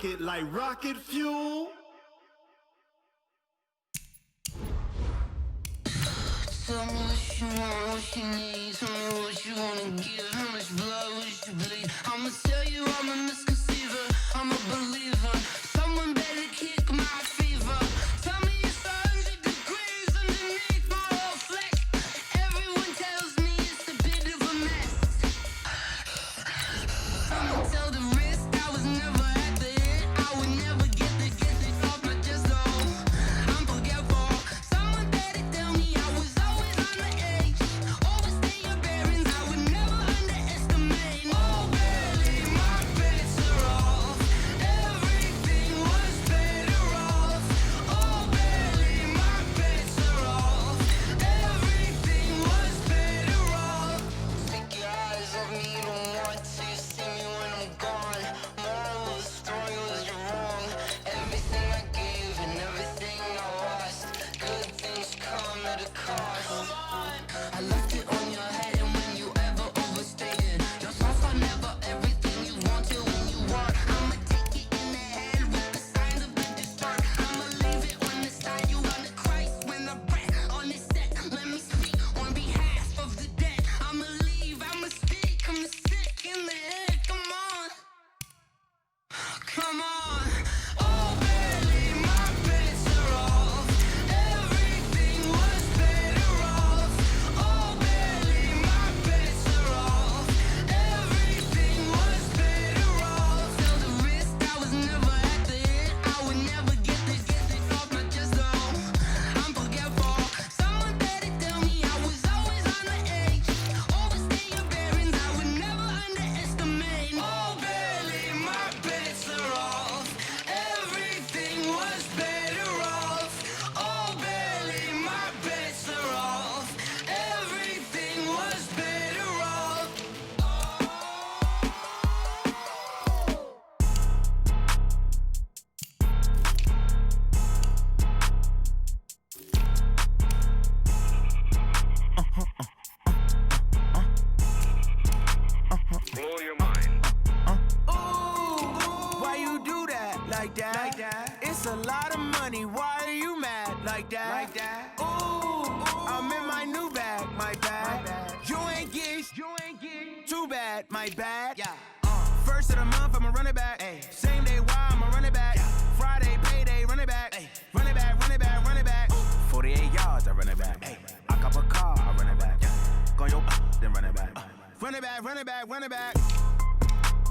it like rocket fuel. Tell me what you want, what you need. Tell me what you wanna give. How much blood would you bleed? I'ma tell you I'm a misconceiver. I'm a believer. Someone better kick my fever. Tell me it's 100 degrees underneath my whole flesh. Everyone tells me it's a bit of a mess. I'ma tell the risk I was never at the hit. I would never get it off my chest though. I'm forgetful. Someone better tell me I was always on the edge. Overstay your bearings, I would never underestimate. Oh, barely, my bets are off. Everything was better off. Oh, barely, my bets are off. Everything was better off. Take your eyes off me, don't want to see me when I'm gone. Moral of the story was you're wrong. Everything I gave and everything I lost. Good things come at a cost. I left it on your head, and when you ever overstated yourself, I never everything you wanted when you want. I'ma take it in the head with the signs of the distort. I'ma leave it on the side. You on the Christ when the breath on this set. Let me speak on behalf of the dead. I'ma leave, I'ma speak. I'm sick in the head. Come on, come on. Oh, barely, my bets are off. Everything was better off. Oh, barely, my bets are off. Everything was better off. Tell the risk I was never at the hit. I would never get it off my chest though. I'm forgetful. Someone better tell me I was always on the edge. Overstay your bearings, I would never underestimate. Oh, barely, my bets are off. Everything was better off. Oh, barely, my bets are off. Everything was better off. Blow your mind. Why you do that like that? Like that? It's a lot of money. Why are you mad like that? Like that? Ooh, I'm in my new bag, my bad. You ain't get too bad, my bad. Yeah. First of the month, I'ma run it back. Ay. Same day, why I'ma run it back. Yeah. Friday, payday, run it back. Ay. Run it back, run it back, run it back. 48 yards, I run it back. Ay. I cop a car, I run it back. Yeah. Go your then run it back. Run it back, run it back, run it back.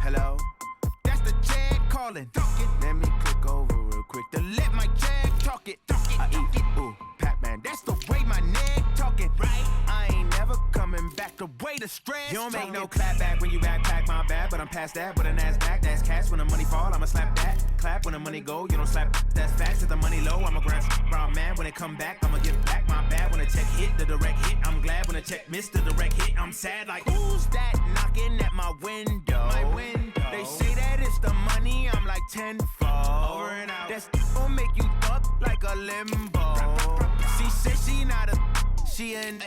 Hello, that's the jag calling. Let me click over real quick to let my jag talk it. I eat it, ooh, Pac-Man. That's the way my neck talking. Right? I ain't never coming back. The way the stress. You don't make no clap back when you backpack, my bad. But I'm past that. With a NASDAQ, that's cash. When the money fall, I'ma slap that. Clap when the money go, you don't slap. That's facts. If the money low, I'ma grab brown man. When it come back, I'ma give back my bad. When the check hit, the direct hit. I'm glad when the check missed the direct hit. I'm sad like who's that knocking at my window? My window. They say that it's the money. I'm like tenfold. Over and out. That's gon' make you up like a limbo. She said she not a, she an.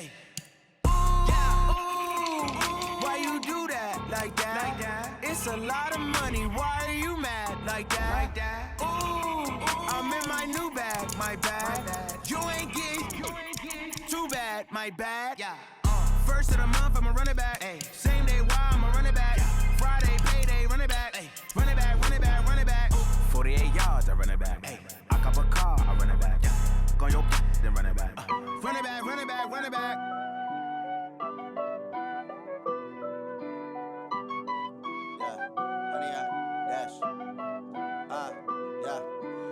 Why you do that like that? Like that? It's a lot of money. Why are you mad like that? Like that? Ooh, I'm in my new bag, my bad. You ain't get too bad, my bad. Yeah. First of the month, I'ma run it back. Ay. Same day, why I'ma run it back. Yeah. Friday, payday, run it back. Ay. Run it back, run it back, run it back. 48 yards, I run it back. Ay. I cop a car, I run it back. Yeah. Go your then run it back. Run it back, run it back, run it back.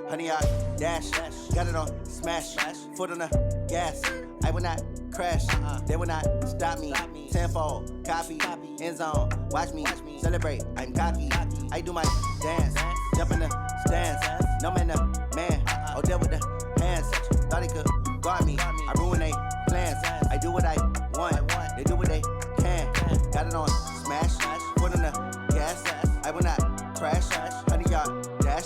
Honey, I dash, got it on smash, foot on the gas. I will not crash, they will not stop me. Tenfold, copy, end zone, watch me celebrate. I'm cocky, I do my dance, jump in the stands. No man, the man, oh, deal with the hands. Thought he could guard me, I ruin they plans. I do what I want, they do what they can. Got it on smash, foot on the gas. I will not crash, honey, y'all dash,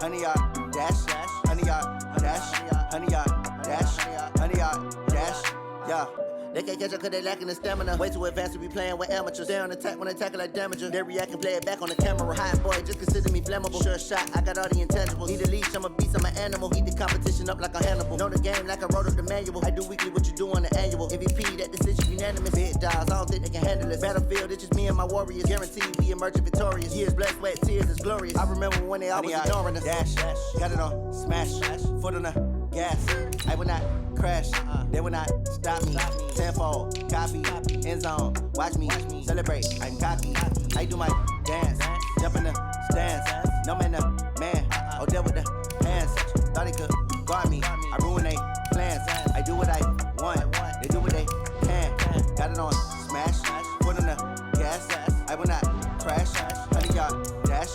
honey, y'all dash, honey, y'all dash, honey, y'all dash, honey, y'all dash, yeah. They can't catch up cause they lacking the stamina. Way too advanced to be playing with amateurs. Stay on attack when they tackle like damager. They react and play it back on the camera. Hot boy, just consider me flammable. Sure shot, I got all the intangibles. Need a leash, I'm a beast, I'm an animal. Heat the competition up like a Hannibal. Know the game like I wrote up the manual. I do weekly what you do on the annual. MVP, that decision unanimous. Big dogs, I don't think they can handle it. Battlefield, it's just me and my warriors. Guaranteed we emerging victorious. Years, blood, sweat, tears, it's glorious. I remember when they always ignoring us. Dash, got it on, smash, foot on the gas. I will not crash, they will not stop me. Tenfold, copy, end zone, watch me celebrate. I'm cocky, I do my dance, jump in the stands. No man, man, oh deal with the hands. Thought he could guard me, I ruin they plans. I do what I want, they do what they can. Got it on, smash, foot on the gas. I will not crash, 100-yard dash,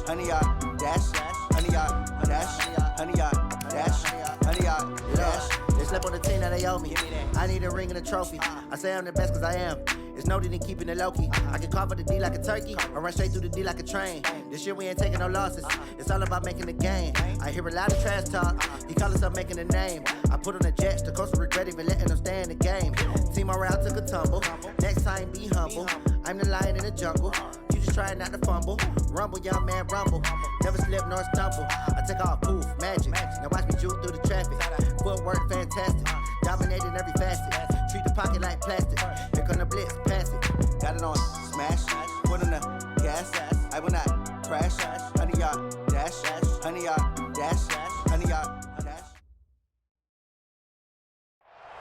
100-yard dash, 100-yard dash, 100-yard dash, 100-yard dash. They slept on the team that they owe me. I need a ring and a trophy. I say I'm the best cause I am. It's noted in keeping it low-key. I can carve up the D like a turkey or run straight through the D like a train. This year we ain't taking no losses. It's all about making the game. I hear a lot of trash talk. He call himself making a name. I put on the Jets. The coach will regret even letting them stay in the game. Team around took a tumble. Next time be humble. I'm the lion in the jungle. You just trying not to fumble. Rumble, young man, rumble. Never slip nor stumble. I take off, poof, magic. Now watch me juke through the traffic. Footwork fantastic. Dominating every facet. Treat the pocket like plastic. Here come the blitz, pass it. Got it on, smash. Foot on the gas. I will not crash. 100-yard dash. 100-yard dash. 100-yard dash.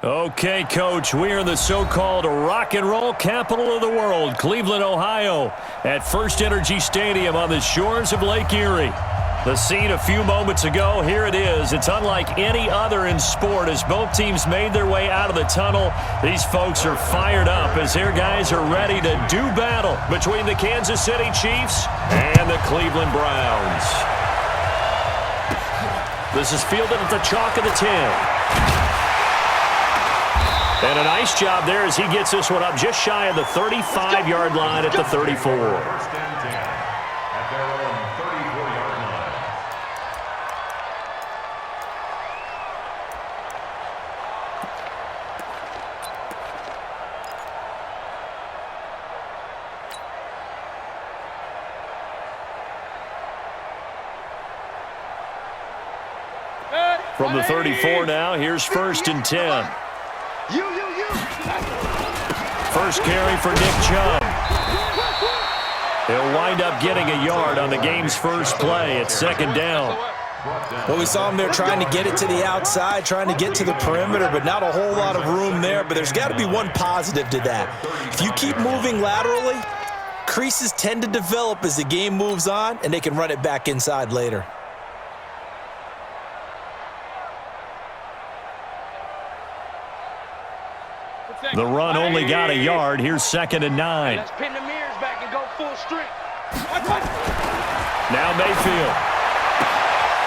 Okay, Coach, we are in the so-called rock and roll capital of the world, Cleveland, Ohio, at First Energy Stadium on the shores of Lake Erie. The scene a few moments ago, here it is. It's unlike any other in sport as both teams made their way out of the tunnel. These folks are fired up as their guys are ready to do battle between the Kansas City Chiefs and the Cleveland Browns. This is fielded at the chalk of the 10. And a nice job there as he gets this one up just shy of the 35-yard line at the 34. From the 34 now, here's 1st and 10. First carry for Nick Chubb. He'll wind up getting a yard on the game's first play at 2nd down. Well, we saw him there trying to get it to the outside, trying to get to the perimeter, but not a whole lot of room there. But there's got to be one positive to that. If you keep moving laterally, creases tend to develop as the game moves on, and they can run it back inside later. The run only got a yard. Here's 2nd and 9. Let's pin the mirrors back and go full strength. Now Mayfield.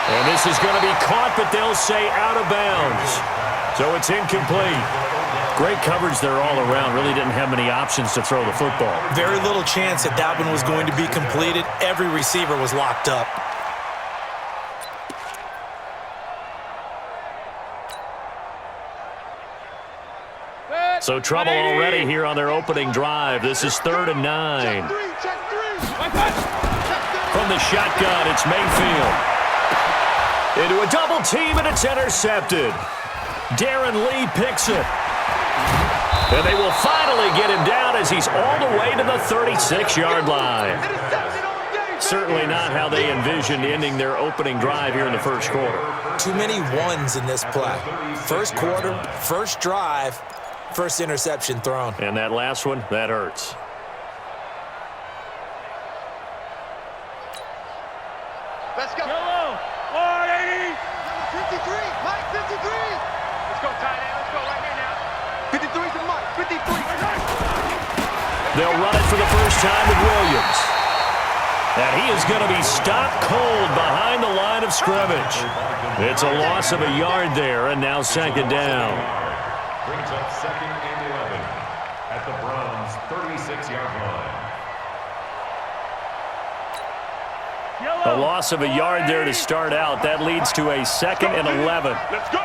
And this is going to be caught, but they'll say out of bounds. So it's incomplete. Great coverage there all around. Really didn't have many options to throw the football. Very little chance that one was going to be completed. Every receiver was locked up. So trouble already here on their opening drive. This is 3rd and 9. From the shotgun, it's Mayfield. Into a double team, and it's intercepted. Darren Lee picks it. And they will finally get him down as he's all the way to the 36-yard line. Certainly not how they envisioned ending their opening drive here in the first quarter. Too many ones in this play. First quarter, first drive, first interception thrown. And that last one, that hurts. Let's go. 180. 53. Mike, 53. Let's go, tight end. Let's go right here now. 53 to Mike. 53. They'll run it for the first time with Williams. And he is going to be stopped cold behind the line of scrimmage. It's a loss of a yard there, and now 2nd down. Brings up 2nd and 11 at the Browns' 36-yard line. A loss of a yard there to start out. That leads to a 2nd and 11. Let's go.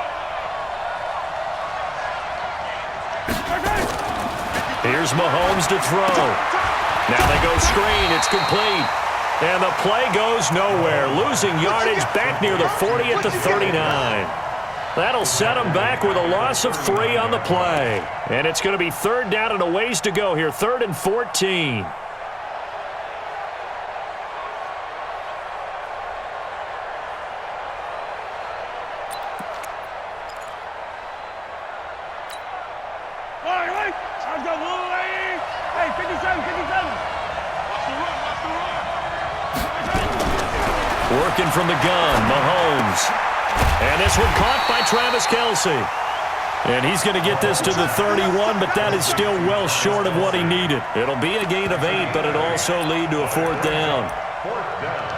Here's Mahomes to throw. Now they go screen. It's complete. And the play goes nowhere. Losing yardage back near the 40 at the 39. That'll set them back with a loss of 3 on the play. And it's going to be 3rd down and a ways to go here. 3rd and 14. Hey, 57, 57. Working from the gun, Mahomes. And this one caught by Travis Kelce. And he's going to get this to the 31, but that is still well short of what he needed. It'll be a gain of 8, but it'll also lead to a 4th down. 4th down.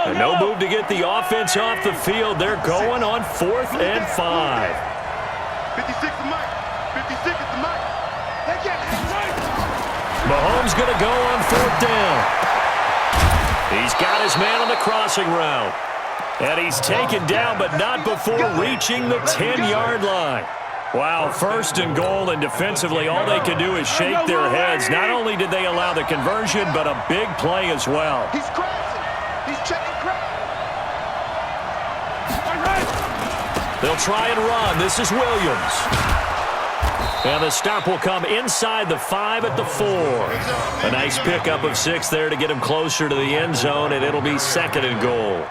And no move to get the offense off the field. They're going on 4th and 5. 56 to Mike. 56 is to Mike. They get it. Mahomes going to go on 4th down. He's got his man on the crossing route. And he's taken down, but not before reaching the 10-yard line. Wow, 1st and goal, and defensively all they can do is shake their heads. Not only did they allow the conversion, but a big play as well. He's crashing. He's checking crash. They'll try and run. This is Williams. And the stop will come inside the 5 at the 4. A nice pickup of 6 there to get him closer to the end zone, and it'll be 2nd and goal.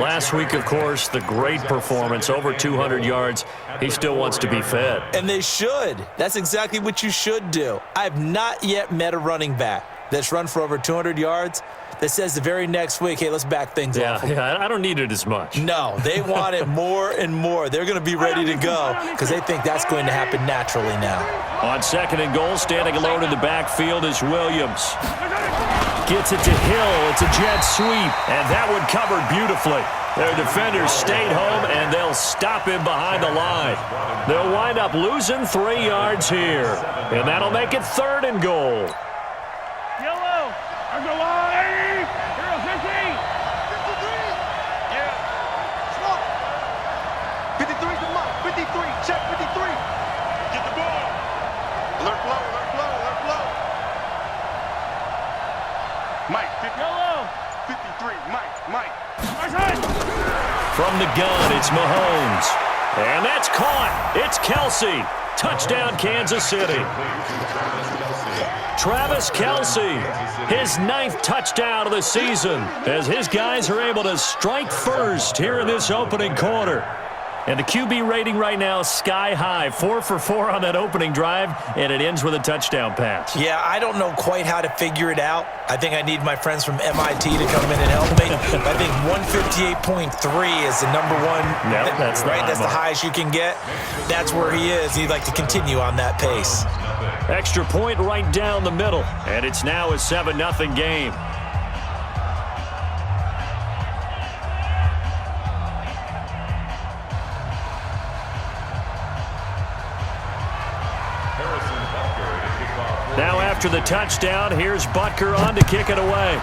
Last week, of course, the great performance, over 200 yards. He still wants to be fed. And they should. That's exactly what you should do. I have not yet met a running back that's run for over 200 yards that says the very next week, hey, let's back things off. Yeah, I don't need it as much. No, they want it more and more. They're going to be ready to go because they think that's going to happen naturally now. On 2nd and goal, standing alone in the backfield is Williams. Gets it to Hill. It's a jet sweep, and that one covered beautifully. Their defenders stayed home, and they'll stop him behind the line. They'll wind up losing 3 yards here, and that'll make it 3rd and goal. Yellow. I'm the line. 0-15. 53. Yeah. Smoke. 53 to Mike. 53. Check 53. Get the ball. Alert flow. Alert flow. Alert flow. Mike. 50. Yellow. 53. Mike. From the gun, it's Mahomes. And that's caught. It's Kelce. Touchdown, Kansas City. Travis Kelce, his 9th touchdown of the season, as his guys are able to strike first here in this opening quarter. And the QB rating right now is sky high, 4 for 4 on that opening drive, and it ends with a touchdown pass. Yeah, I don't know quite how to figure it out. I think I need my friends from MIT to come in and help me. I think 158.3 is the number one. Yep, that's right. That's the highest you can get. That's where he is. He'd like to continue on that pace. Extra point right down the middle, and it's now a 7-0 game. Now after the touchdown, here's Butker on to kick it away.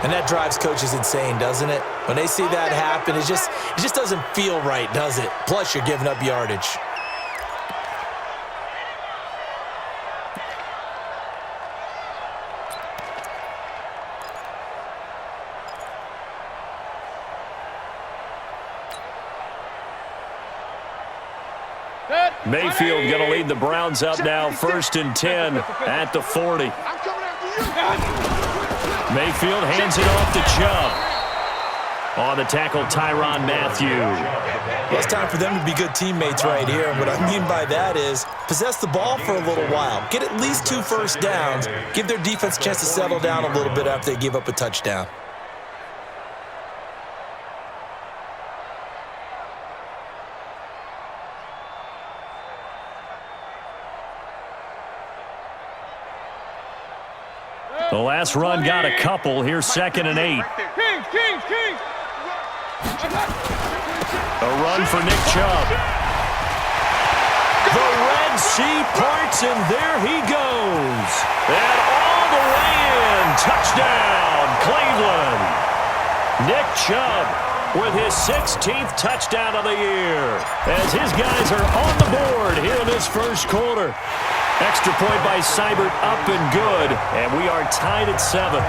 And that drives coaches insane, doesn't it? When they see that happen, it just doesn't feel right, does it? Plus, you're giving up yardage. Mayfield going to lead the Browns up now, 1st and 10 at the 40. Mayfield hands it off to Chubb. On the tackle, Tyrann Mathieu. Well, it's time for them to be good teammates right here. And what I mean by that is possess the ball for a little while. Get at least 2 first downs. Give their defense a chance to settle down a little bit after they give up a touchdown. The last run got a couple. Here's 2nd and 8. A run for Nick Chubb. The Red Sea parts, and there he goes. And all the way in. Touchdown, Cleveland. Nick Chubb with his 16th touchdown of the year, as his guys are on the board here in this first quarter. Extra point by Seibert, up and good, and we are tied at 7.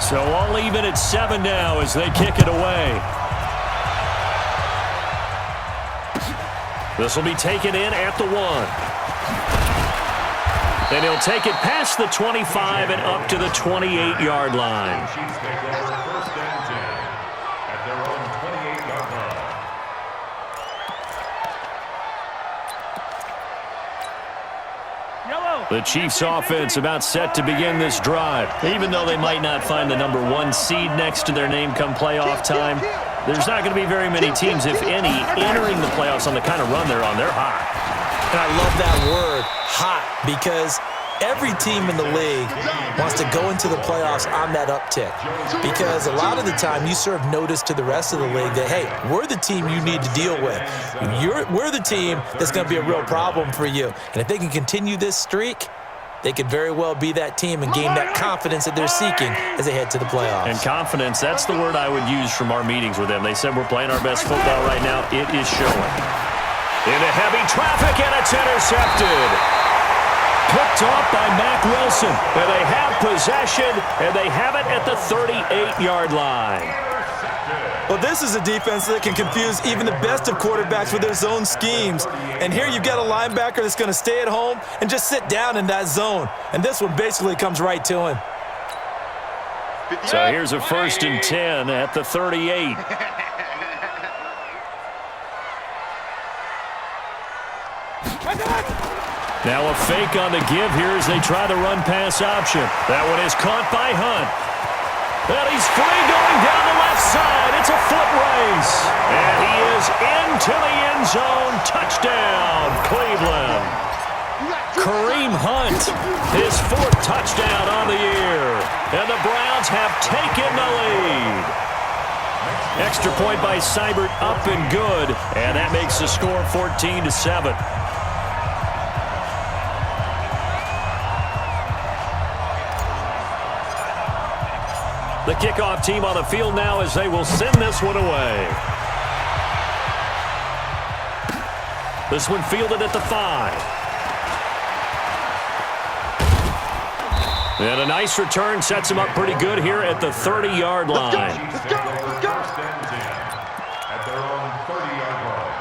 So all even at 7 now as they kick it away. This will be taken in at the 1. Then he'll take it past the 25 and up to the 28-yard line. Chiefs take over 1st and 10 at their own 28-yard line. The Chiefs offense about set to begin this drive. Even though they might not find the number 1 seed next to their name come playoff time, there's not going to be very many teams, if any, entering the playoffs on the kind of run they're on. They're hot. And I love that word, hot, because every team in the league wants to go into the playoffs on that uptick. Because a lot of the time you serve notice to the rest of the league that, hey, we're the team you need to deal with. We're the team that's going to be a real problem for you. And if they can continue this streak, they could very well be that team and gain that confidence that they're seeking as they head to the playoffs. And confidence, that's the word I would use from our meetings with them. They said we're playing our best football right now. It is showing. Into heavy traffic, and it's intercepted. Picked off by Mack Wilson. And they have possession, and they have it at the 38-yard line. Well, this is a defense that can confuse even the best of quarterbacks with their zone schemes. And here you've got a linebacker that's going to stay at home and just sit down in that zone. And this one basically comes right to him. So here's a 1st and 10 at the 38. Now a fake on the give here as they try the run-pass option. That one is caught by Hunt. And he's free going down the left side. It's a foot race. And he is into the end zone. Touchdown, Cleveland. Kareem Hunt, his 4th touchdown on the year. And the Browns have taken the lead. Extra point by Seibert, up and good. And that makes the score 14-7. The kickoff team on the field now as they will send this one away. This one fielded at the 5. And a nice return sets him up pretty good here at the 30-yard line. Let's go. At their own 30-yard line.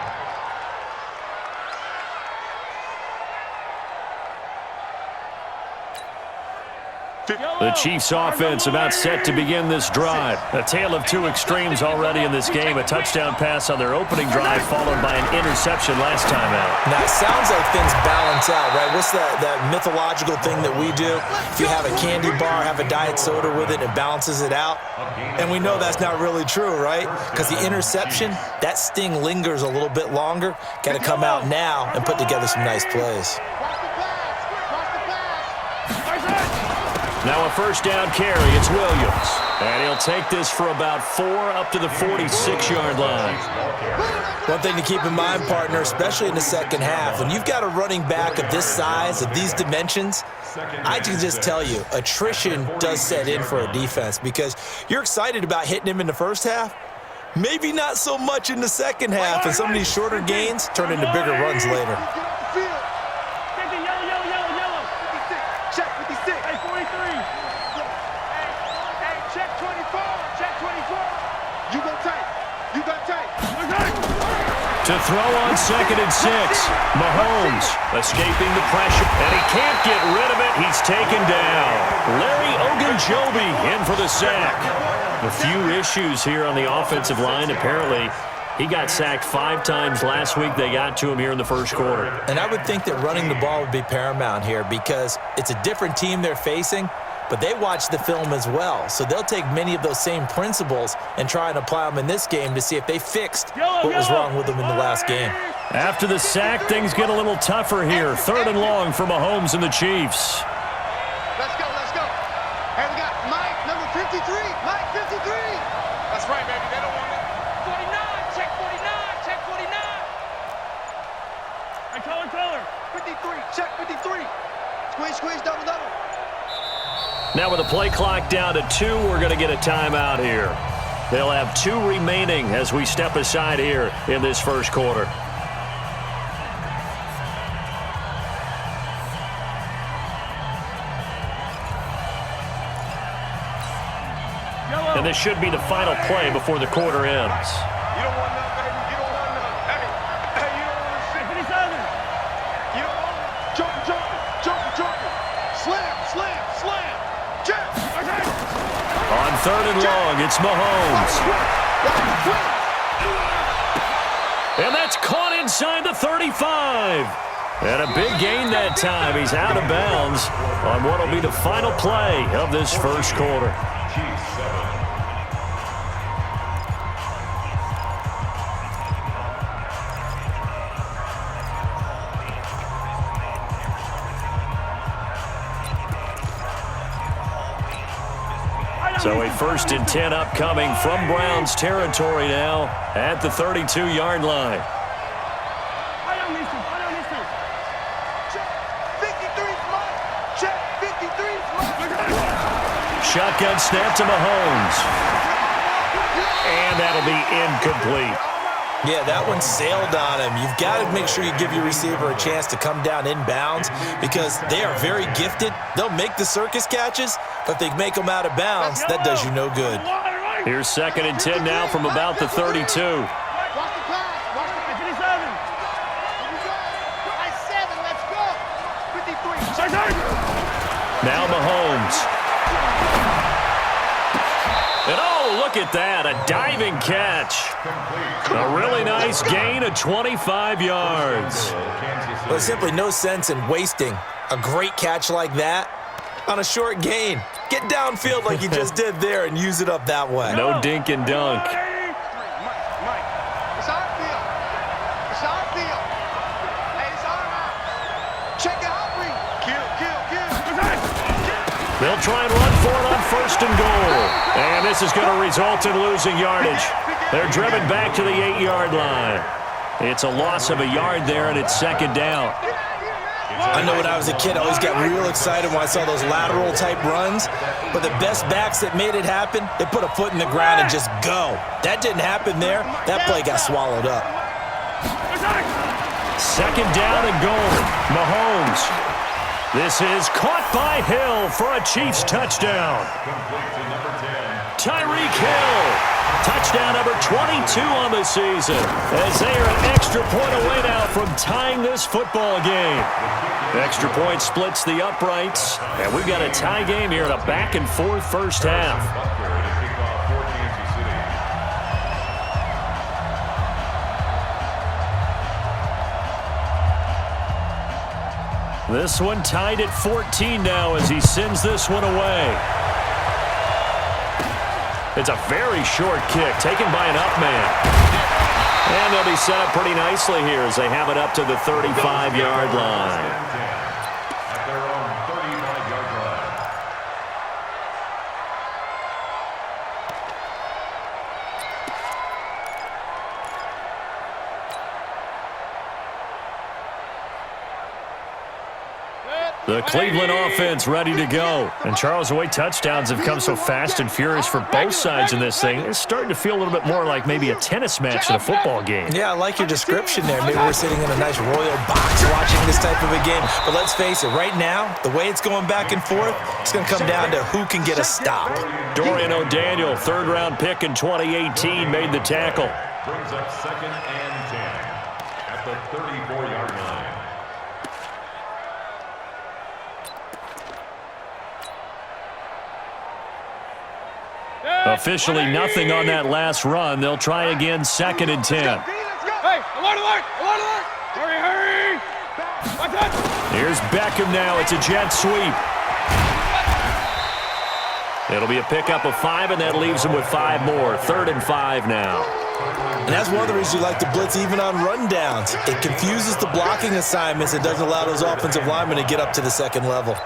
The Chiefs offense about set to begin this drive. A tale of 2 extremes already in this game. A touchdown pass on their opening drive followed by an interception last time out. Now, it sounds like things balance out, right? What's that mythological thing that we do? If you have a candy bar, have a diet soda with it, it balances it out. And we know that's not really true, right? Because the interception, that sting lingers a little bit longer. Got to come out now and put together some nice plays. Now a 1st down carry. It's Williams. And he'll take this for about 4 up to the 46-yard line. One thing to keep in mind, partner, especially in the second half, when you've got a running back of this size, of these dimensions, I can just tell you, attrition does set in for a defense because you're excited about hitting him in the first half. Maybe not so much in the second half, and some of these shorter gains turn into bigger runs later. To throw on 2nd and 6. Mahomes escaping the pressure, and he can't get rid of it. He's taken down. Larry Ogunjobi in for the sack. A few issues here on the offensive line. Apparently, he got sacked 5 times last week. They got to him here in the first quarter. And I would think that running the ball would be paramount here because it's a different team they're facing. but they watch the film as well. So they'll take many of those same principles and try and apply them in this game to see if they fixed what was wrong with them in the last game. After the sack, things get a little tougher here. 3rd and long for Mahomes and the Chiefs. Let's go, let's go. Hey, we got Mike, number 53. Mike, 53. That's right, baby. They don't want it. 49, check 49, check 49. Hey, color. 53, check 53. Squeeze, double. Now with the play clock down to 2, we're going to get a timeout here. They'll have 2 remaining as we step aside here in this first quarter. And this should be the final play before the quarter ends. You don't want none, baby. You don't want none. Hey, you don't want to sit. You don't want Joker. Slam. Jab. On 3rd and long, it's Mahomes. And that's caught inside the 35. And a big gain that time. He's out of bounds on what will be the final play of this first quarter. So a 1st and 10 upcoming from Browns territory now at the 32-yard line. Shotgun snap to Mahomes. And that'll be incomplete. Yeah, that one sailed on him. You've got to make sure you give your receiver a chance to come down inbounds because they are very gifted. They'll make the circus catches, but if they make them out of bounds, that does you no good. Here's 2nd and 10 now from about the 32. Watch the pass. Watch the 57. Nice 7. Let's go. 53. Now Mahomes. And oh, look at that, a diving catch. A really nice gain of 25 yards. There's simply no sense in wasting a great catch like that on a short gain. Get downfield like you just did there and use it up that way. No dink and dunk. Mike. It's our field. It's our field. Hey, it's our out. Check it out, Reed. Kill. They'll try and run for it on 1st and goal. And this is going to result in losing yardage. They're driven back to the 8-yard line. It's a loss of a yard there, and it's 2nd down. I know when I was a kid, I always got real excited when I saw those lateral-type runs. But the best backs that made it happen, they put a foot in the ground and just go. That didn't happen there. That play got swallowed up. 2nd down and goal. Mahomes. This is caught by Hill for a Chiefs touchdown. Tyreek Hill. Touchdown number 22 on the season as they are an extra point away now from tying this football game. Extra point splits the uprights, and we've got a tie game here in a back-and-forth first half. This one tied at 14 now as he sends this one away. It's a very short kick taken by an up man. And they'll be set up pretty nicely here as they have it up to the 35-yard line. At their own 35-yard line. The Cleveland offense ready to go. And Charles, the way touchdowns have come so fast and furious for both sides in this thing, it's starting to feel a little bit more like maybe a tennis match than a football game. Yeah, I like your description there. Maybe we're sitting in a nice royal box watching this type of a game. But let's face it, right now, the way it's going back and forth, it's going to come down to who can get a stop. Dorian O'Daniel, 3rd-round pick in 2018, made the tackle. Brings up 2nd and 10 at the 34-yard line. Officially nothing on that last run. They'll try again 2nd and 10. Hey, alert! Hurry! Here's Beckham now. It's a jet sweep. It'll be a pickup of 5, and that leaves them with 5 more. 3rd and 5 now. And that's one of the reasons you like to blitz even on rundowns. It confuses the blocking assignments. It doesn't allow those offensive linemen to get up to the second level.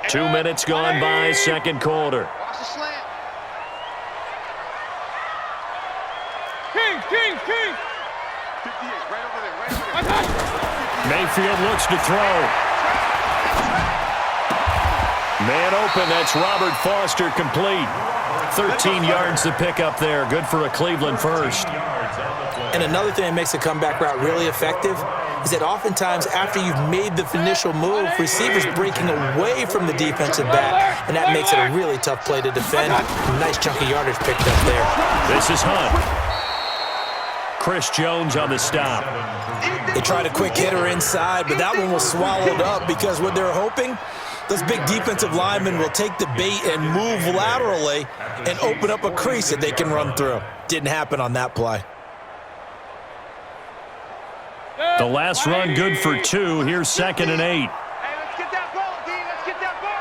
Two minutes gone by, second quarter. Watch the slant. King. 58, right over there. Mayfield looks to throw. Man open, that's Robert Foster, complete. 13 yards to pick up there. Good for a Cleveland first. And another thing that makes a comeback route really effective is that oftentimes after you've made the initial move, receivers breaking away from the defensive back, and that makes it a really tough play to defend. Nice chunk of yardage picked up there. This is Hunt. Chris Jones on the stop. They tried a quick hitter inside, but that one was swallowed up because what they're hoping, those big defensive linemen will take the bait and move laterally and open up a crease that they can run through. Didn't happen on that play. The last run good for 2. Here's 2nd and 8. Hey, let's get that ball, D. Let's get that ball.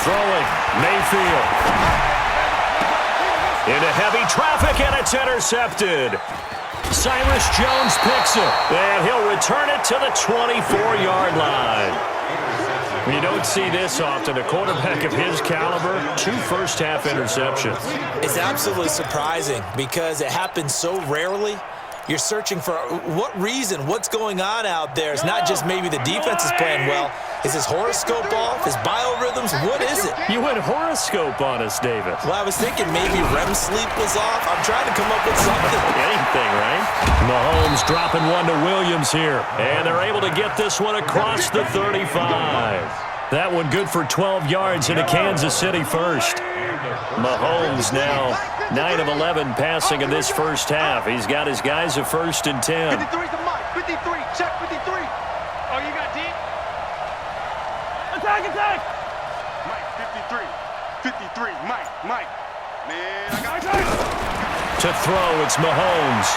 Throwing, Mayfield. Into heavy traffic, and it's intercepted. Cyrus Jones picks it, and he'll return it to the 24-yard line. You don't see this often. A quarterback of his caliber, 2 first-half interceptions. It's absolutely surprising because it happens so rarely. You're searching for what reason, what's going on out there. It's not just maybe the defense is playing well. Is his horoscope off? His biorhythms? What is it? You went horoscope on us, David. Well, I was thinking maybe REM sleep was off. I'm trying to come up with something. Anything, right? Mahomes dropping one to Williams here. And they're able to get this one across the 35. That one good for 12 yards into Kansas City first. Mahomes now 9 of 11 passing in this first half. He's got his guys at 1st and 10. 53 to Mike. 53. Check 53. Oh, you got deep? Attack. Mike, 53. 53. Mike. Man, I got To throw, it's Mahomes.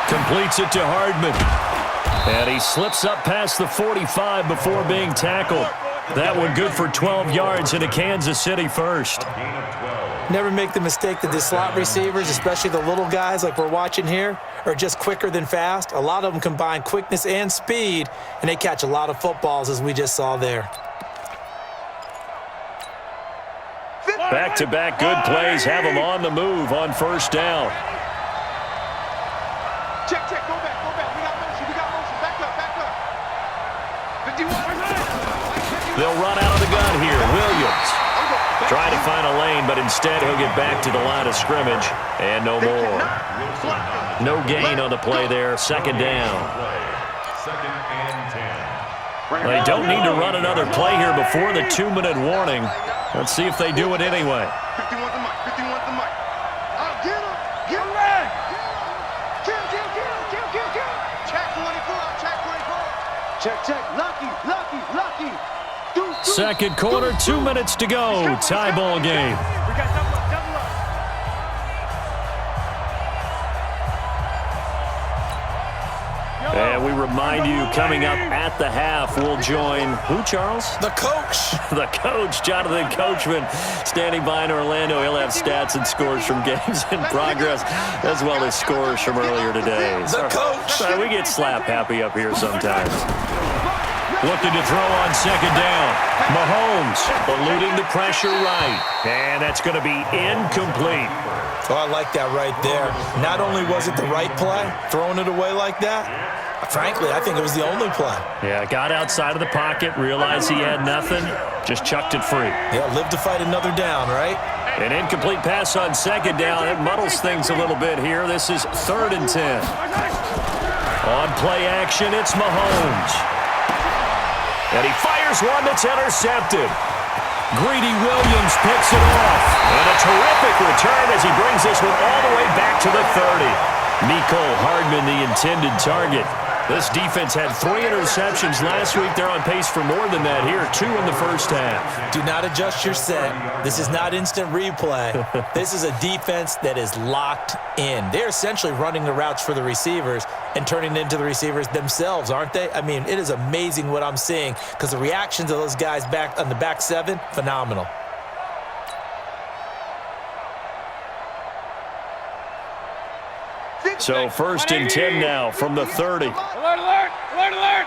Completes it to Hardman. And he slips up past the 45 before being tackled. That one good for 12 yards into Kansas City first. Never make the mistake that the slot receivers, especially the little guys like we're watching here, are just quicker than fast. A lot of them combine quickness and speed, and they catch a lot of footballs, as we just saw there. Back-to-back good plays have him on the move on first down. Check. Go back. We got motion. Back up. 51. They'll run out of the gun here. Williams trying to find a lane, but instead he'll get back to the line of scrimmage. And no more. No gain on the play there. 2nd down. 2nd and 10. They don't need to run another play here before the 2-minute warning. Let's see if they do it anyway. 51 to Mike. Oh, get him. Kill. Check 24. Check. Lucky. Second quarter, 2 minutes to go. Tie ball game. We got double up. And we remind you, coming up at the half, we'll join who, Charles? The coach. The coach, Jonathan Coachman, standing by in Orlando. He'll have stats and scores from games in progress, as well as scores from earlier today. The coach. We get slap happy up here sometimes. Looking to throw on 2nd down. Mahomes eluding the pressure right. And that's going to be incomplete. Oh, I like that right there. Not only was it the right play, throwing it away like that, frankly, I think it was the only play. Yeah, got outside of the pocket, realized he had nothing, just chucked it free. Yeah, live to fight another down, right? An incomplete pass on 2nd down. It muddles things a little bit here. This is 3rd and 10. On play action, it's Mahomes. And he fires one that's intercepted. Greedy Williams picks it off. And a terrific return as he brings this one all the way back to the 30. Mecole Hardman, the intended target. This defense had 3 interceptions last week. They're on pace for more than that here, 2 in the first half. Do not adjust your set. This is not instant replay. This is a defense that is locked in. They're essentially running the routes for the receivers and turning it into the receivers themselves, aren't they? I mean, it is amazing what I'm seeing because the reactions of those guys back on the back 7, phenomenal. So 1st and 10 now from the 30. Alert, alert, alert, alert.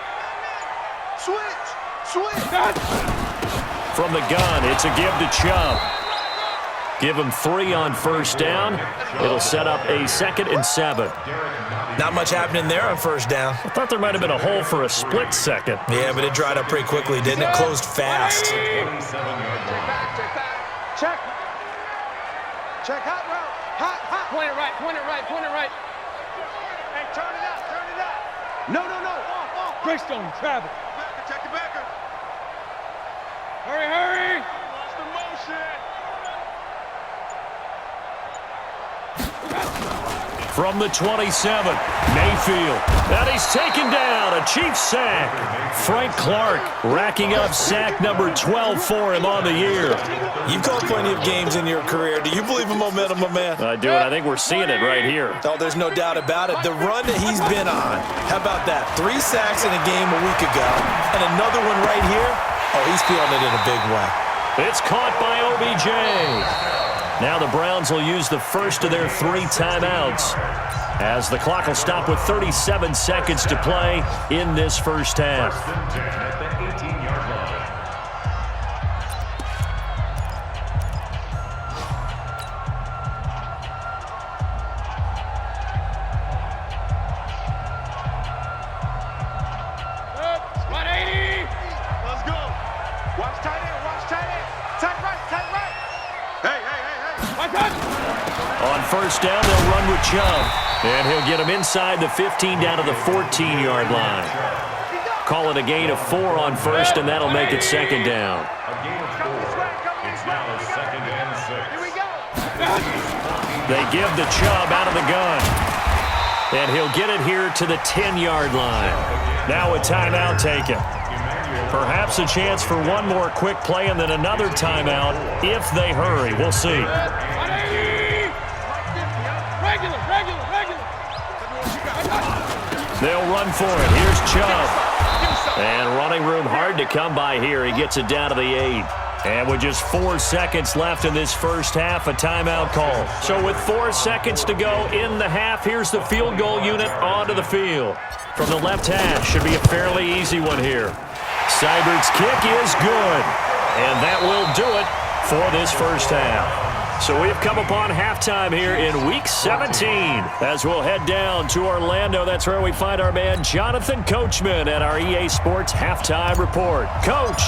Switch, switch. From the gun, it's a give to Chubb. Give him 3 on 1st down. It'll set up a 2nd and 7. Not much happening there on 1st down. I thought there might have been a hole for a split second. Yeah, but it dried up pretty quickly, didn't it? Closed fast. Check back. Check. Check hot route. Hot, hot. Point it right, point it right, point it right. Hey, turn it up, turn it up. No, no, no. Off. Greystone, travel. Backer, check the backer. Hurry, hurry. Watch the motion. From the 27, Mayfield. And he's taken down, a Chiefs sack. Frank Clark racking up sack number 12 for him on the year. You've called plenty of games in your career. Do you believe in momentum, my man? I do, and I think we're seeing it right here. Oh, there's no doubt about it. The run that he's been on, how about that? 3 sacks in a game a week ago, and another one right here. Oh, he's feeling it in a big way. It's caught by OBJ. Now the Browns will use the first of their 3 timeouts as the clock will stop with 37 seconds to play in this first half. 1st and 10 at the 18-yard line. Spot 80. Let's go. Watch tight end, watch tight end. Tight right, tight right. Hey, hey, hey, hey. My touch. On 1st down, they'll run with Chubb. And he'll get him inside the 15 down to the 14-yard line. Call it a gain of 4 on 1st, and that'll make it 2nd down. A gain of 4. It's now 2nd and 6. Here we go. They give the Chubb out of the gun. And he'll get it here to the 10-yard line. Now a timeout taken. Perhaps a chance for one more quick play and then another timeout if they hurry. We'll see. Regular, regular, regular. They'll run for it. Here's Chubb. And running room hard to come by here. He gets it down to the 8. And with just 4 seconds left in this first half, a timeout call. So with 4 seconds to go in the half, here's the field goal unit onto the field. From the left hash, should be a fairly easy one here. Seibert's kick is good. And that will do it for this first half. So we have come upon halftime here in Week 17. As we'll head down to Orlando, that's where we find our man Jonathan Coachman at our EA Sports Halftime Report. Coach,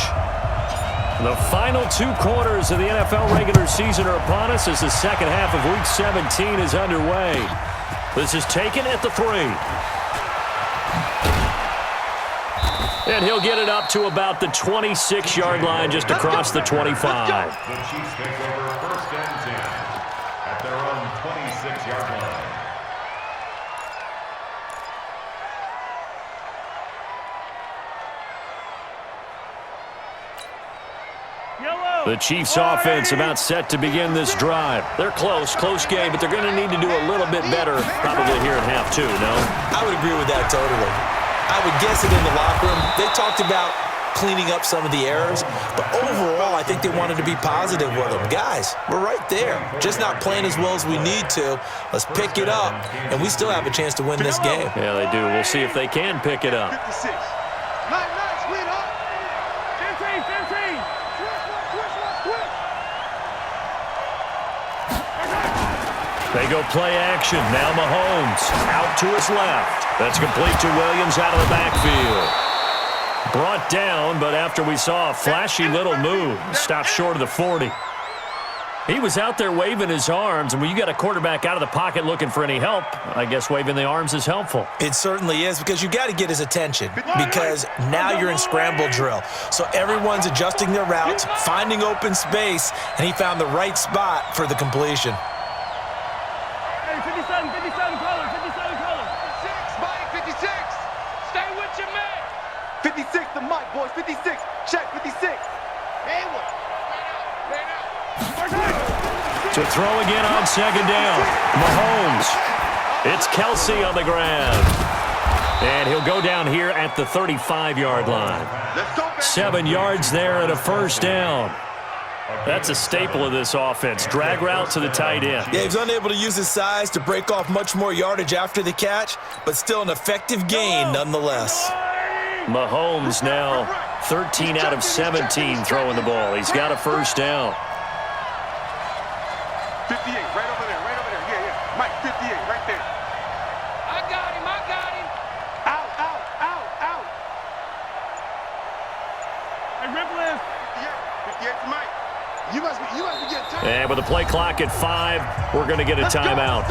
the final 2 quarters of the NFL regular season are upon us as the second half of Week 17 is underway. This is taken at the 3. And he'll get it up to about the 26-yard line, just across the 25. The Chiefs take over 1st and 10 at their own 26-yard line. The Chiefs offense about set to begin this drive. They're close game, but they're going to need to do a little bit better probably here in half 2, no? I would agree with that totally. I would guess it in the locker room. They talked about cleaning up some of the errors, but overall, I think they wanted to be positive with them. Guys, we're right there. Just not playing as well as we need to. Let's pick it up, and we still have a chance to win this game. Yeah, they do. We'll see if they can pick it up. 56. Nice, sweetheart. 15, 15. They go play action. Now Mahomes out to his left. That's complete to Williams out of the backfield. Brought down, but after we saw a flashy little move, stopped short of the 40. He was out there waving his arms, and when you got a quarterback out of the pocket looking for any help, I guess waving the arms is helpful. It certainly is, because you got to get his attention, because now you're in scramble drill. So everyone's adjusting their routes, finding open space, and he found the right spot for the completion. Hey, 57, 57, color, 57. 56. Stay with your man. 56 to Mike, boys. 56. Check 56. Hayward. Ran out. To throw again on second down. Mahomes. It's Kelsey on the ground. And he'll go down here at the 35-yard line. 7 yards there and a first down. That's a staple of this offense. Drag route to the tight end. Yeah, he's unable to use his size to break off much more yardage after the catch, but still an effective gain nonetheless. Mahomes now 13 out of 17 throwing the ball. He's got a first down. 58, right over there, right over there. Yeah, yeah. Mike, 58, right there. I got him. Out, out, out, out. Hey, Ripple. 58 for Mike. You must be getting tired. And with the play clock at 5, we're going to get a timeout.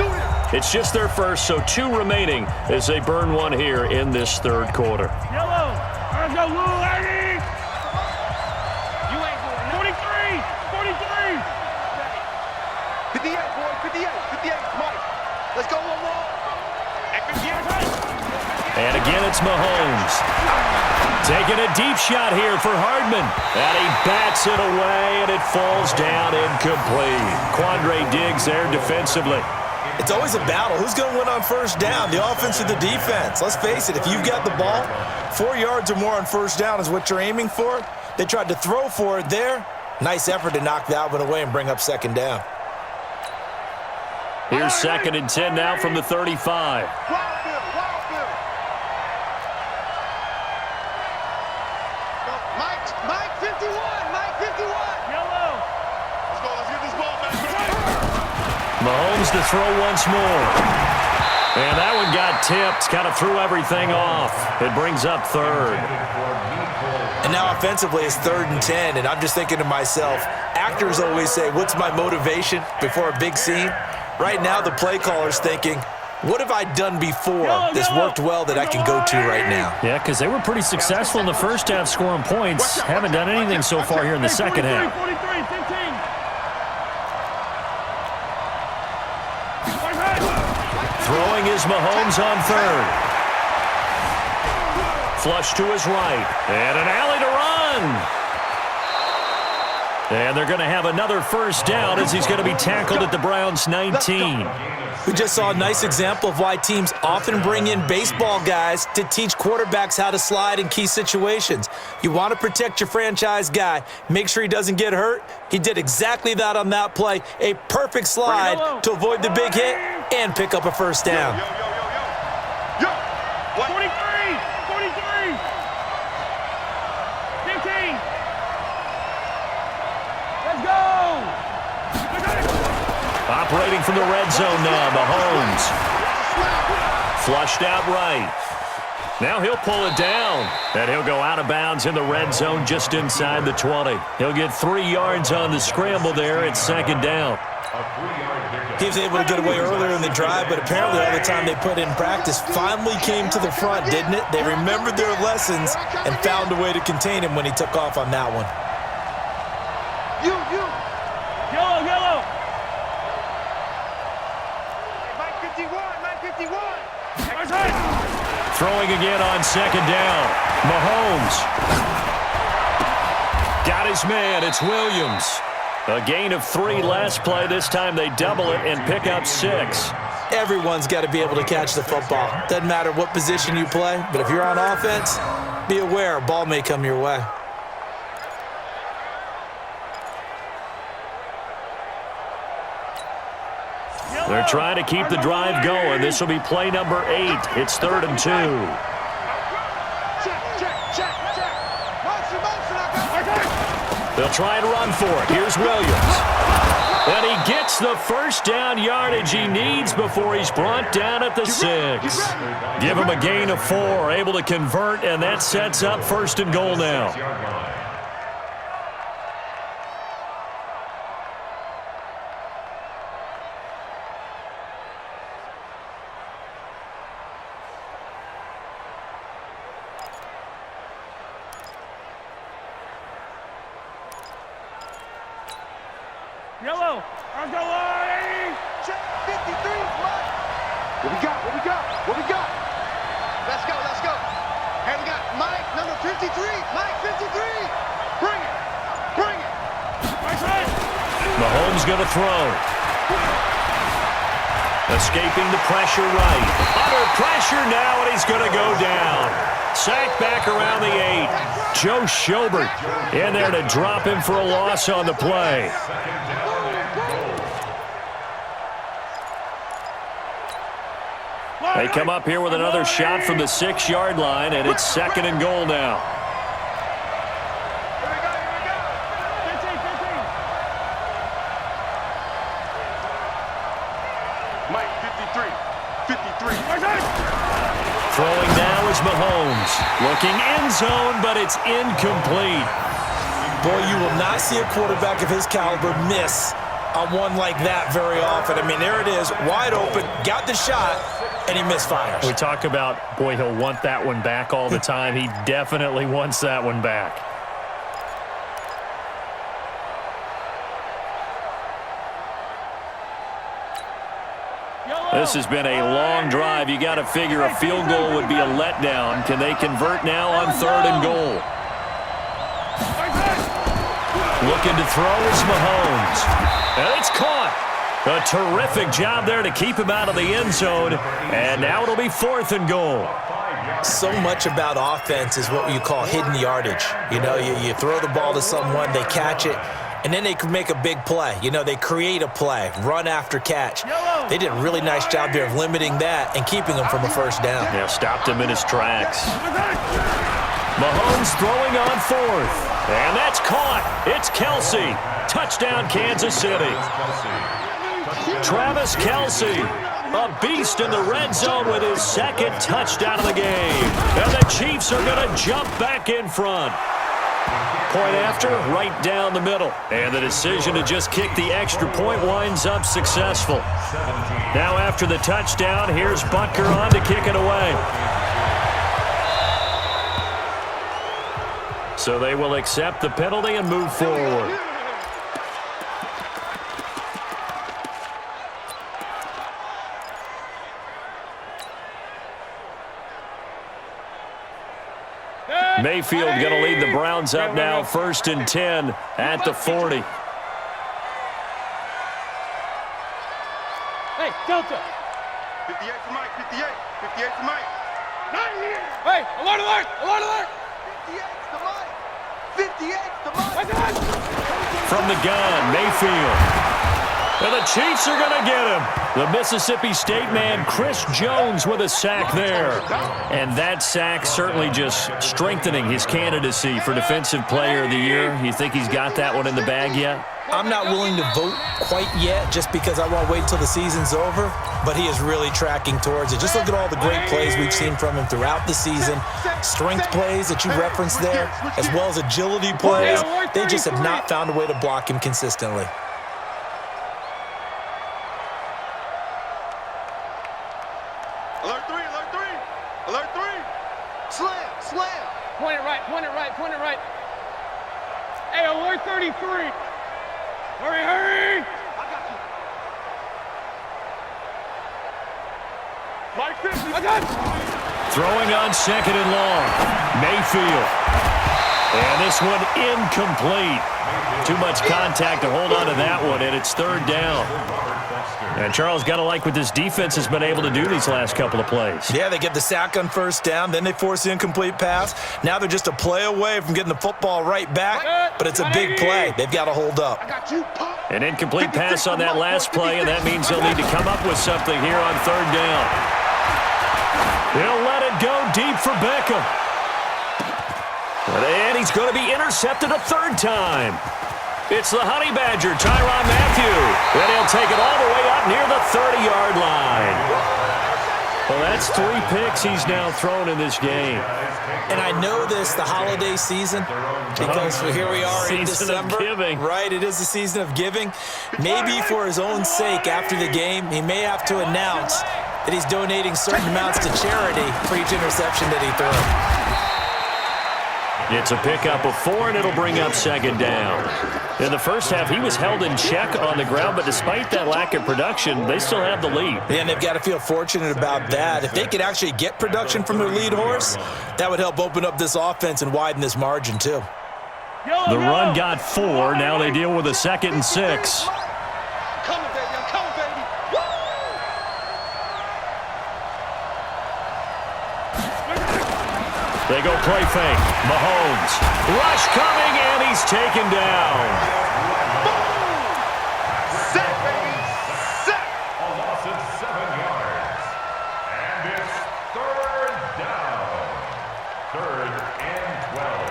It's just their first, so 2 remaining as they burn one here in this third quarter. Yellow. Let's go, Lou. Eddie. You ain't doing 43. 58, boys, 58. 58, Mike. Let's go one more. And again, it's Mahomes. Taking a deep shot here for Hardman. And he bats it away, and it falls down incomplete. Quandre Diggs there defensively. It's always a battle. Who's going to win on first down, the offense or the defense? Let's face it, if you've got the ball, 4 yards or more on first down is what you're aiming for. They tried to throw for it there. Nice effort to knock that one away and bring up second down. Here's 2nd and 10 now from the 35. Mike 51. Yellow. Let's get this ball back. Mahomes to throw once more. And that one got tipped, kind of threw everything off. It brings up 3rd. And now offensively it's 3rd and 10, and I'm just thinking to myself, actors always say, what's my motivation before a big scene? Right now the play caller's thinking, what have I done before that's worked well that I can go to right now? Yeah, because they were pretty successful in the first half scoring points. Haven't done anything so far here in the second half. 43, 15. Throwing is Mahomes on 3rd. Flush to his right. And an alley to run. And they're going to have another first down as he's going to be tackled at the Browns' 19. We just saw a nice example of why teams often bring in baseball guys to teach quarterbacks how to slide in key situations. You want to protect your franchise guy. Make sure he doesn't get hurt. He did exactly that on that play. A perfect slide to avoid the big hit and pick up a first down. Yo. 43. 15. Let's go. Operating from the red zone now, Mahomes. Flushed out right. Now he'll pull it down, and he'll go out of bounds in the red zone just inside the 20. He'll get 3 yards on the scramble there at 2nd down. He was able to get away earlier in the drive, but apparently all the time they put in practice finally came to the front, didn't it? They remembered their lessons and found a way to contain him when he took off on that one. Yellow. Mike 51. Throwing again on 2nd down. Mahomes. Got his man. It's Williams. A gain of 3 last play. This time they double it and pick up 6. Everyone's got to be able to catch the football. Doesn't matter what position you play, but if you're on offense, be aware a ball may come your way. They're trying to keep the drive going. This will be play number 8. It's 3rd and 2. Check. They'll try and run for it. Here's Williams. And he gets the first down yardage he needs before he's brought down at the 6. Give him a gain of 4, able to convert, and that sets up 1st and goal now. Yellow. Let's go, Eddie. Check 53. Mike. What we got? Mike 53. Bring it. Bring it. Mahomes going to throw. Escaping the pressure right. Under pressure now, and he's going to go down. Sacked back around the 8. Joe Schobert in there to drop him for a loss on the play. They come up here with another shot from the 6-yard line, and it's 2nd and goal now. Mike 53. Throwing now is Mahomes. Looking end zone, but it's incomplete. Boy, you will not see a quarterback of his caliber miss on one like that very often. I mean, there it is, wide open, got the shot, and he misfires. We talk about, boy, he'll want that one back all the time. He definitely wants that one back. This has been a long drive. You got to figure a field goal would be a letdown. Can they convert now on 3rd and goal? Looking to throw is Mahomes. And it's caught. A terrific job there to keep him out of the end zone. And now it'll be 4th and goal. So much about offense is what you call hidden yardage. You know, you throw the ball to someone, they catch it, and then they can make a big play. You know, they create a play, run after catch. They did a really nice job here of limiting that and keeping him from a first down. Yeah, stopped him in his tracks. Mahomes throwing on 4th. And that's caught. It's Kelsey. Touchdown, Kansas City. Travis Kelsey, a beast in the red zone with his 2nd touchdown of the game. And the Chiefs are going to jump back in front. Point after, right down the middle. And the decision to just kick the extra point winds up successful. Now after the touchdown, here's Butker on to kick it away. So they will accept the penalty and move forward. Mayfield going to lead the Browns up now, 1st and 10 at the 40. Hey, Delta. 58 to Mike. 58 to Mike. Hey, alert, alert, alert, alert. 58 to Mike. From the gun, Mayfield. And the Chiefs are going to get him. The Mississippi State man, Chris Jones, with a sack there. And that sack certainly just strengthening his candidacy for Defensive Player of the Year. You think he's got that one in the bag yet? I'm not willing to vote quite yet just because I want to wait until the season's over, but he is really tracking towards it. Just look at all the great plays we've seen from him throughout the season. Strength plays that you referenced there, as well as agility plays. They just have not found a way to block him consistently. Alert 3. Alert 3. Slam. Point it right, point it right, point it right. Hey, alert 33. Hurry. I got you. Mike 50. I got you. Throwing on 2nd and long. Mayfield. And this one incomplete. Too much contact to hold on to that one, and it's 3rd down. And Charles, got to like what this defense has been able to do these last couple of plays. Yeah, they get the sack on 1st down, then they force the incomplete pass. Now they're just a play away from getting the football right back, but it's a big play. They've got to hold up. An incomplete pass on that last play, and that means they'll need to come up with something here on 3rd down. They'll let it go deep for Beckham. And he's going to be intercepted a 3rd time. It's the Honey Badger, Tyrann Mathieu. And he'll take it all the way up near the 30-yard line. Well, that's 3 picks he's now thrown in this game. And I know this, the holiday season, because here we are in December. Season of giving. Right, it is the season of giving. Maybe for his own sake after the game, he may have to announce that he's donating certain amounts to charity for each interception that he throws. It's a pickup of 4, and it'll bring up second down. In the first half, he was held in check on the ground, but despite that lack of production, they still have the lead. And they've got to feel fortunate about that. If they could actually get production from their lead horse, that would help open up this offense and widen this margin too. The run got 4. Now they deal with a 2nd and 6. Coming, baby. I'm coming, baby. Woo! They go play fake. Mahomes. Rush coming, and he's taken down. Set, baby. Set. A loss of 7 yards. And it's 3rd down. 3rd and 12.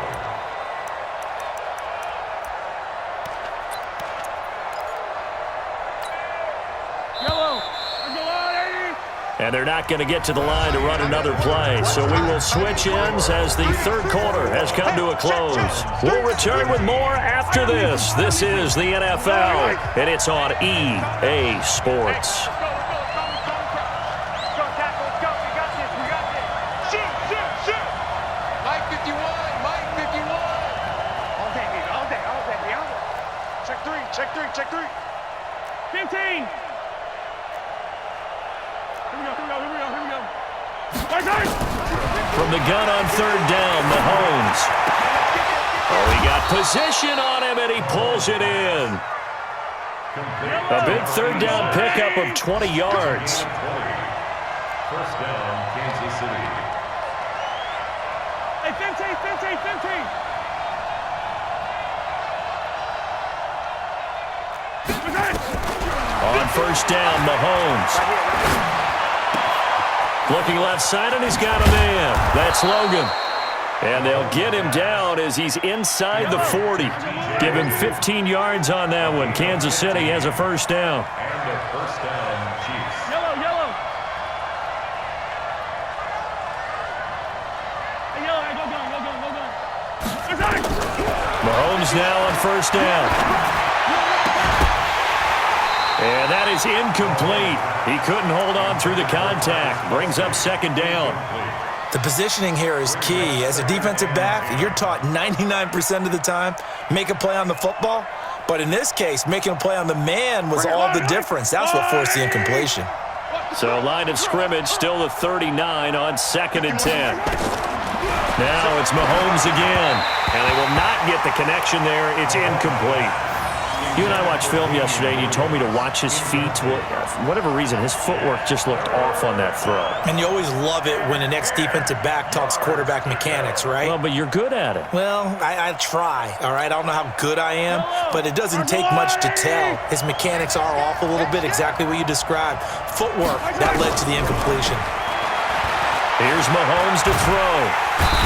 And they're not going to get to the line to run another play. So we will switch ends as the third quarter has come to a close. We'll return with more after this. This is the NFL, and it's on EA Sports. Mike 51. Mike 51. All day, baby. All day. All day. All day. Check 3. Check 3. Check 3. 15. Here we go. From the gun on 3rd down, Mahomes. Oh, he got position on him, and he pulls it in. A big 3rd down pickup of 20 yards. 1st down, Kansas City. Hey, 15. On 1st down, Mahomes. Looking left side, and he's got a man. That's Logan. And they'll get him down as he's inside the 40. Give him 15 yards on that one. Kansas City has a 1st down. And a 1st down, Chiefs. Yellow. Hey, yellow, go. Mahomes now on 1st down. And that is incomplete. He couldn't hold on through the contact. Brings up 2nd down. The positioning here is key. As a defensive back, you're taught 99% of the time, make a play on the football. But in this case, making a play on the man was all the difference. That's what forced the incompletion. So line of scrimmage, still the 39 on 2nd and 10. Now it's Mahomes again. And they will not get the connection there. It's incomplete. You and I watched film yesterday, and you told me to watch his feet. Well, for whatever reason, his footwork just looked off on that throw. And you always love it when an ex-defensive back talks quarterback mechanics, right? Well, but you're good at it. Well, I try, all right? I don't know how good I am, but it doesn't take much to tell. His mechanics are off a little bit, exactly what you described. Footwork, that led to the incompletion. Here's Mahomes to throw.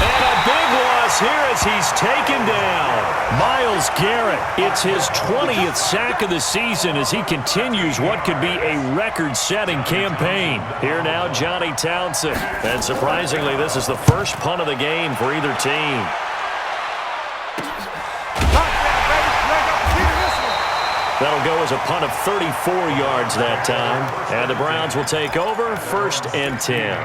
And a big loss here as he's taken down. Myles Garrett, it's his 20th sack of the season as he continues what could be a record-setting campaign. Here now, Johnny Townsend. And surprisingly, this is the first punt of the game for either team. That'll go as a punt of 34 yards that time. And the Browns will take over 1st and 10.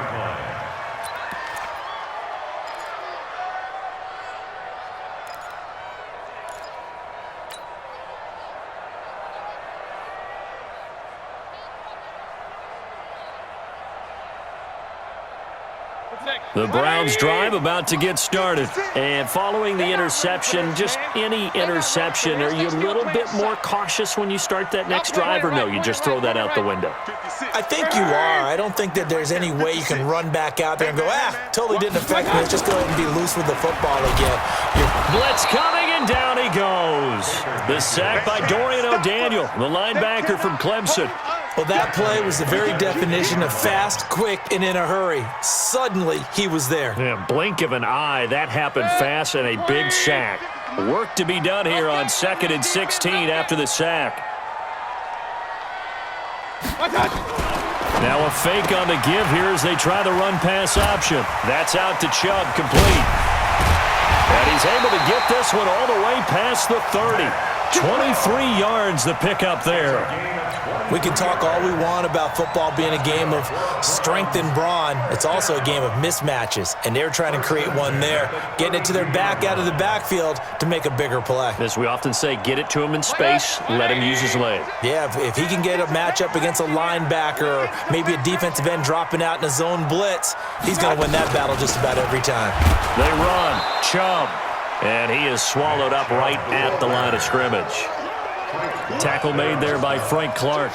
The Browns drive about to get started. And following the interception, just any interception, are you a little bit more cautious when you start that next drive, or no, you just throw that out the window? I think you are. I don't think that there's any way you can run back out there and go, totally didn't affect me. Let's just go ahead and be loose with the football again. Blitz coming, and down he goes. The sack by Dorian O'Daniel, the linebacker from Clemson. Well, that play was the very definition of fast, quick, and in a hurry. Suddenly, he was there. Yeah, blink of an eye, that happened fast, and a big sack. Work to be done here on 2nd and 16 after the sack. Now a fake on the give here as they try the run-pass option. That's out to Chubb, complete. And he's able to get this one all the way past the 30. 23 yards the pickup there. We can talk all we want about football being a game of strength and brawn. It's also a game of mismatches, and they're trying to create one there, getting it to their back out of the backfield to make a bigger play. As we often say, get it to him in space, let him use his leg. Yeah, if he can get a matchup against a linebacker or maybe a defensive end dropping out in a zone blitz, he's going to win that battle just about every time. They run. Chubb. And he is swallowed up right at the line of scrimmage. Tackle made there by Frank Clark.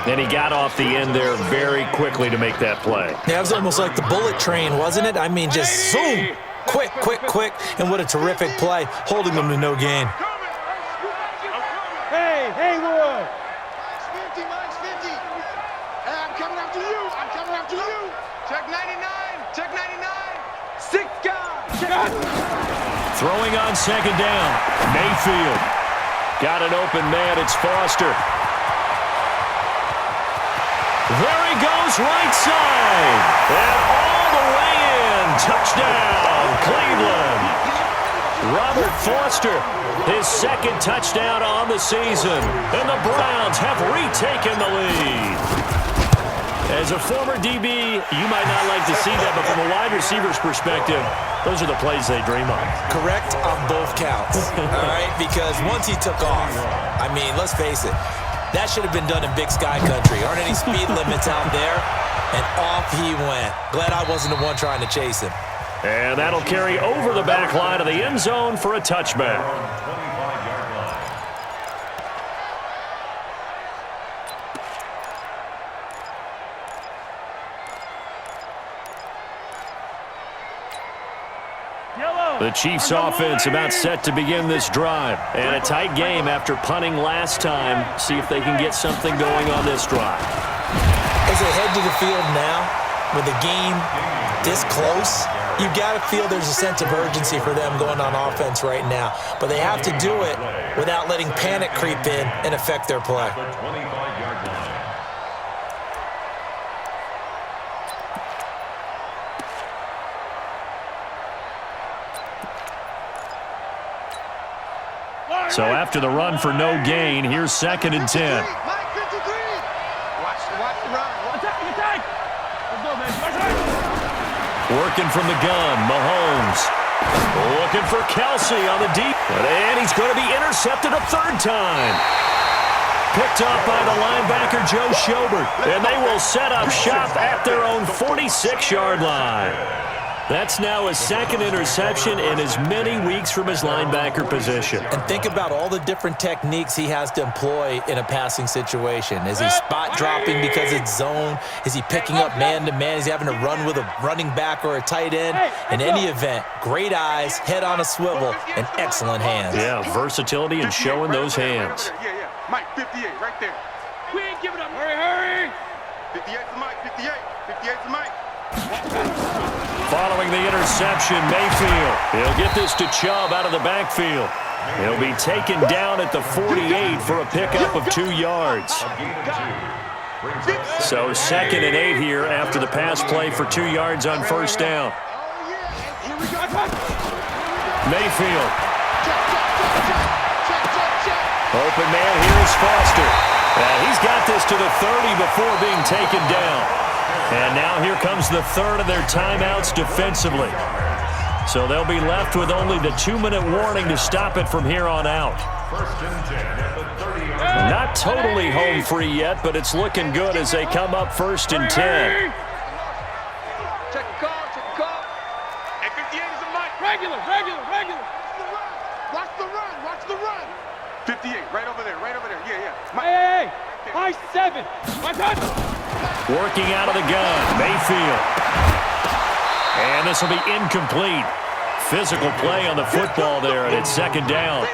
And he got off the end there very quickly to make that play. Yeah, it was almost like the bullet train, wasn't it? I mean, just zoom, quick, quick, quick, and what a terrific play, holding them to no gain. Hey, Haywood! Mine's 50. Hey, I'm coming after you. I'm coming after you. Check 99. Check 99. 6 guys. Throwing on second down. Mayfield. Got an open man. It's Foster. There he goes, right side. And all the way in. Touchdown, Cleveland. Robert Foster, his second touchdown on the season. And the Browns have retaken the lead. As a former DB, you might not like to see that, but from a wide receiver's perspective, those are the plays they dream of. Correct on both counts, all right? Because once he took off, I mean, let's face it, that should have been done in Big Sky Country. Aren't any speed limits out there? And off he went. Glad I wasn't the one trying to chase him. And that'll carry over the back line of the end zone for a touchback. The Chiefs offense about set to begin this drive. And a tight game after punting last time. See if they can get something going on this drive. As they head to the field now, with the game this close, you've got to feel there's a sense of urgency for them going on offense right now. But they have to do it without letting panic creep in and affect their play. So after the run for no gain, here's 2nd and 10. Mike 53. Watch the run. Attack! Let's go, man. Working from the gun, Mahomes. Looking for Kelsey on the deep. And he's going to be intercepted a third time. Picked up by the linebacker, Joe Schobert. And they will set up shop at their own 46-yard line. That's now his second interception in as many weeks from his linebacker position. And think about all the different techniques he has to employ in a passing situation. Is he spot dropping because it's zone? Is he picking up man-to-man? Is he having to run with a running back or a tight end? In any event, great eyes, head on a swivel, and excellent hands. Yeah, versatility and showing those hands. Yeah. Mike 58 right there. We ain't giving up. Hurry! 58 to Mike. 58 to Mike. Following the interception, Mayfield. He'll get this to Chubb out of the backfield. He'll be taken down at the 48 for a pickup of 2 yards. So 2nd and 8 here after the pass play for 2 yards on first down. Mayfield. Open man, here is Foster. And he's got this to the 30 before being taken down. And now here comes the third of their timeouts defensively. So they'll be left with only the 2-minute warning to stop it from here on out. 1st and 10 at the 30. Not totally home free yet, but it's looking good as they come up 1st and 10. Check the call. At 58 is a Mike. Regular. Watch the run. 58, right over there. Yeah. Mike. Hey! High 7. My touch! Working out of the gun, Mayfield. And this will be incomplete. Physical play on the football there, and it's 2nd down.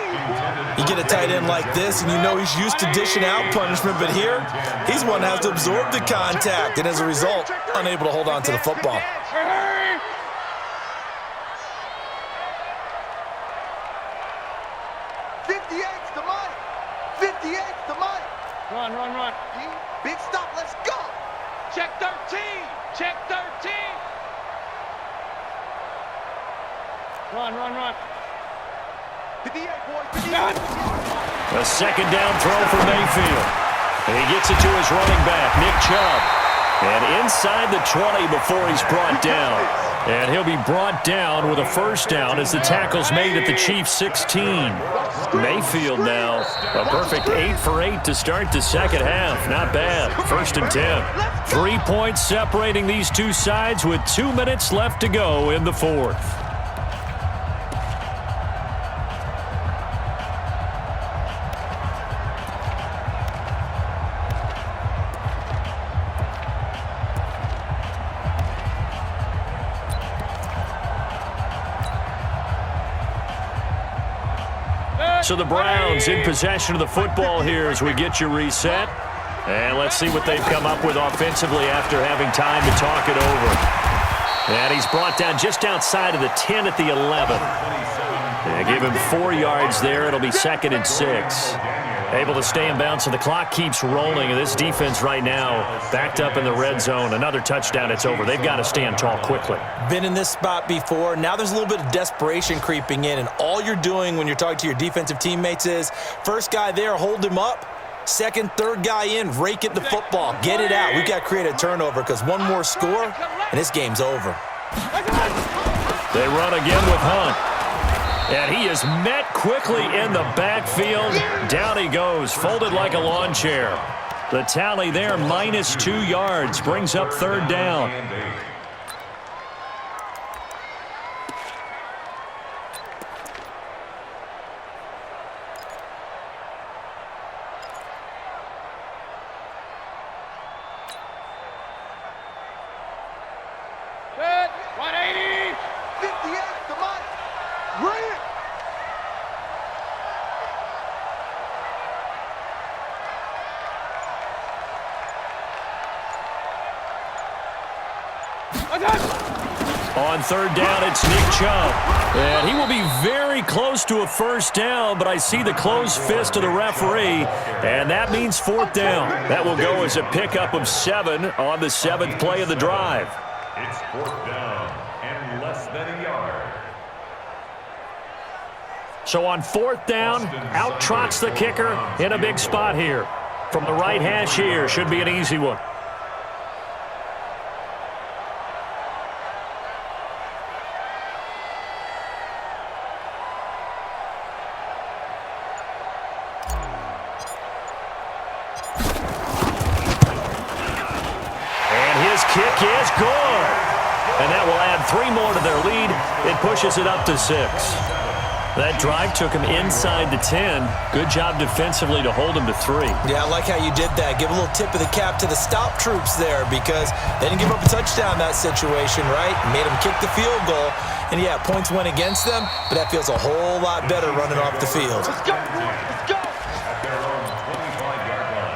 You get a tight end like this, and you know he's used to dishing out punishment, but here, he's one that has to absorb the contact, and as a result, unable to hold on to the football. Hurry! 58's to Mike. 58's to Mike. Run. Big stop. Let's go. Check 13. Run. 58, boys. 58. A 2nd down throw for Mayfield. And he gets it to his running back, Nick Chubb. And inside the 20 before he's brought down. And he'll be brought down with a first down as the tackle's made at the Chiefs' 16. Mayfield now, a perfect 8 for 8 to start the second half. Not bad. 1st and 10. 3 points separating these two sides with 2 minutes left to go in the fourth. So the Browns in possession of the football here as we get you reset. And let's see what they've come up with offensively after having time to talk it over. And he's brought down just outside of the 10 at the 11. And give him 4 yards there. It'll be 2nd and 6. Able to stay in bounds, so the clock keeps rolling. And this defense right now backed up in the red zone. Another touchdown, it's over. They've got to stand tall quickly. Been in this spot before. Now there's a little bit of desperation creeping in. And all you're doing when you're talking to your defensive teammates is, first guy there, hold him up. Second, third guy in, rake at the football. Get it out. We've got to create a turnover because one more score, and this game's over. They run again with Hunt. And he is met quickly in the backfield. Down he goes, folded like a lawn chair. The tally there, -2 yards, brings up 3rd down. Set. 180. 58, come on. Bring it. On 3rd down, it's Nick Chubb. And he will be very close to a first down, but I see the closed fist of the referee, and that means 4th down. That will go as a pickup of 7 on the 7th play of the drive. It's 4th down and less than a yard. So on 4th down, out trots the kicker in a big spot here. From the right hash here, should be an easy one. Kick is good. And that will add 3 more to their lead. It pushes it up to 6. That drive took him inside the 10. Good job defensively to hold him to 3. Yeah, I like how you did that. Give a little tip of the cap to the stop troops there because they didn't give up a touchdown in that situation, right? Made them kick the field goal. And, yeah, points went against them, but that feels a whole lot better running off the field. Let's go, let's go. At their own 25-yard line.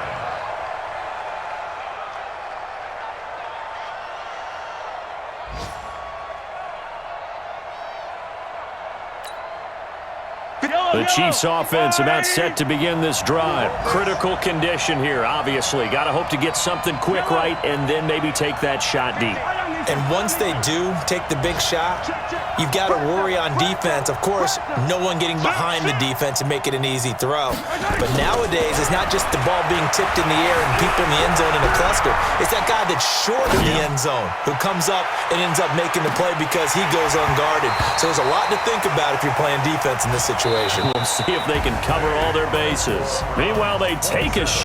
The Chiefs offense about set to begin this drive. Critical condition here, obviously. Got to hope to get something quick right and then maybe take that shot deep. And once they do take the big shot, you've got to worry on defense. Of course, no one getting behind the defense and make it an easy throw. But nowadays, it's not just the ball being tipped in the air and people in the end zone in a cluster. It's that guy that's short of the end zone who comes up and ends up making the play because he goes unguarded. So there's a lot to think about if you're playing defense in this situation. We'll see if they can cover all their bases. Meanwhile, they take a shot.